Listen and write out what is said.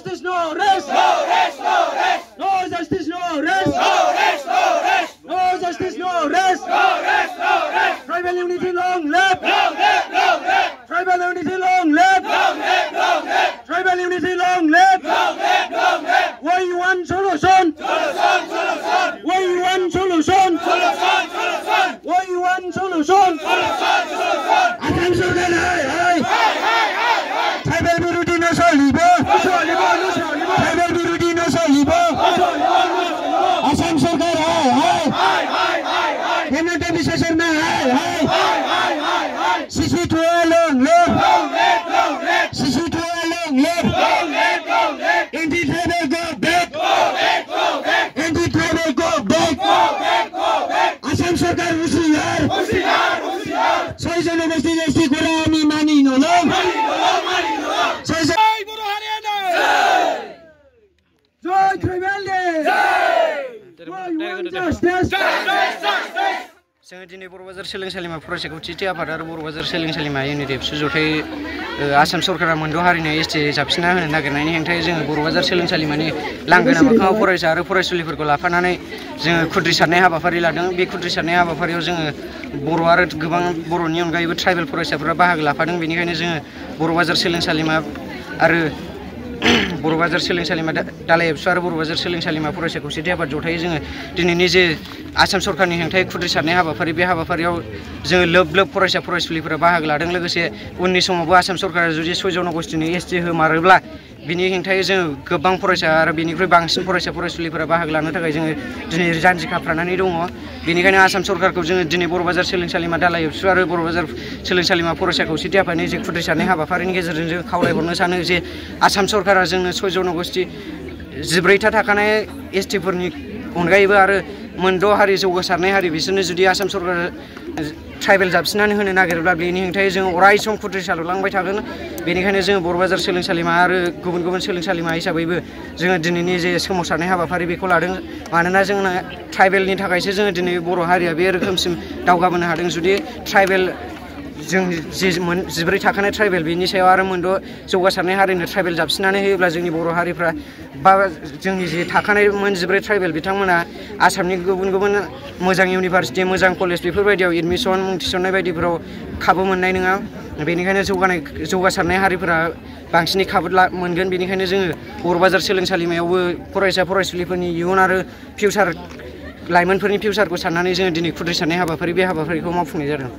justice, no rest. No rest, no rest. No justice, no rest. No rest, no rest. No justice, no rest. No rest, no rest. Tribal unity, long live. Long live, long live. Tribal unity, long live. Long live, long live. Tribal unity, long live. Long live, long live. Why you want solution? Solution, solution. Why you want solution? Solution, solution. Why you want solution? Solution, solution. Assam Sarkar, hai. Tribal unity no solibo. Tribal unity no solibo. Assam Sarkar, hai. Hemant Biswa Sharma, hai. CC2 long live. Long live, long live. CC2 long live. Long live, long live. Anti-tribal go back. Go back, go back. Anti-tribal go back. Go back, go back. Assam Sarkar Husiyar. Husiyar, Husiyar. Soijan Basti Jasti Kura Ami Mani no long. Mani no long, Mani no long. Jai Guru Haryana. Jai Tribal Day. Jai. We want justice. Justice. जोङो दिनै बर' बाजार सोलोंसालिमा फरायसा खौसेथि आफाद आरो बर' बाजार सोलोंसालिमा unit एबसु जथाय आसाम सरकारा मोनद' हारिनो एसटि जाबसिनना होनो नागिरनायनि हेंथायै जोङो बर' बाजार सोलोंसालिमानि लांगोना मोखाङाव फरायसा आरो फरायसुलिफोरखौ लाफानानै जोङो खुद्रि सारनाय हाबाफारि लादों। बे खुद्रि सारनाय हाबाफारियाव जोङो बर' आरो गोबां बर'नि अनगायैबो ट्राइबेल फरायसाफोरा बाहागो लाफादों। बेनिखायनो जोङो बर' बाजार सोलोंसालिमा आरो बर' बाजार सोलोंसालिमा दालाइ एबसु आरो बर' बाजार सोलोंसालिमा फरायसा खौसेथि आफाद जथायै जोङो दिनैनि जे आसाम सरकारनि हेंथायै खुद्रि सारनाय हाबाफारि बे हाबाफारियाव जोङो लोब लोब फरायसा फरायसुलिफोरा बाहागो लादों। लोगोसे उननि समावबो आसाम सरकारा जुदि 6 जनगोष्ठीनो एसटि होमारोब्ला बिनि हेंथायै जोङो गोबां फरायसा आरो बिनिख्रुइ बांसिन फरायसा फरायसुलिफोरा बाहागो लानो थाखाय जोङो दिनै जानजि खाफ्रानानै दङ। बेनिखायनो आसाम सरकारखौ जोङो दिनै बर' बाजार सोलोंसालिमा दालाइ एबसु आरो बर' बाजार सोलोंसालिमा फरायसा खौसेथि आफादनि जे खुद्रि सारनाय हाबाफारिनि गेजेरजों जों खावलायहरनो सानो जे आसाम सरकारा जोंनो 6 जनगोष्ठी 14था थाखानाय एसटिफोरनि अनगायैबो आरो मोनद' हारि जौगासारनाय हारि बिसोरनो जुदि आसाम सरकारा ट्राइबेल जाबसिननानै होनो नागिरोब्ला बेनि हेंथायै जों अराय सम खुद्रि सारलांबाय थागोन। बेनिखायनो जोङो बर' बाजार सोलोंसालिमा आरो गुबुन गुबुन सोलोंसालिमा हिसाबैबो जोङो दिनैनि जे सोमावसारनाय हाबाफारि बेखौ लादों। मानोना जोंना ट्राइबेलनि थाखायसो जोङो दिनै बर' हारिया बे रोखोमसिम दावगाबोनो हादों। जुदि ट्राइबेल जों जे 14 थाखानाय ट्राइबेल बेनि सायाव आरो मोनद' जौगासारनाय हारिनो ट्राइबेल जाबसिननानै होयोब्ला जोंनि बर' हारिफ्रा बा जोंनि जे थाखानाय 14 ट्राइबेल बिथांमोना आसामनि गुबुन गुबुन मोजां इउनिभारसिटि मोजां कलेज बेफोरबायदियाव एडमिसन मुं थिसननाय बायदिफोराव खाबु मोननाय नङा। बेनिखायनो जौगासारनाय हारिफोरा बांसिनै खाबु मोनगोन। बेनिखायनो जोङो बर' बाजार सोलोंसालिमायावबो फरायसा फरायसुलिफोरनि इयुन आरो फिउचार लाइमोनफोरनि फिउचारखौ साननानै जोङो दिनै खुद्रि सारनाय हाबाफारि बे हाबाफारिखौ मावफुंनाय जादों।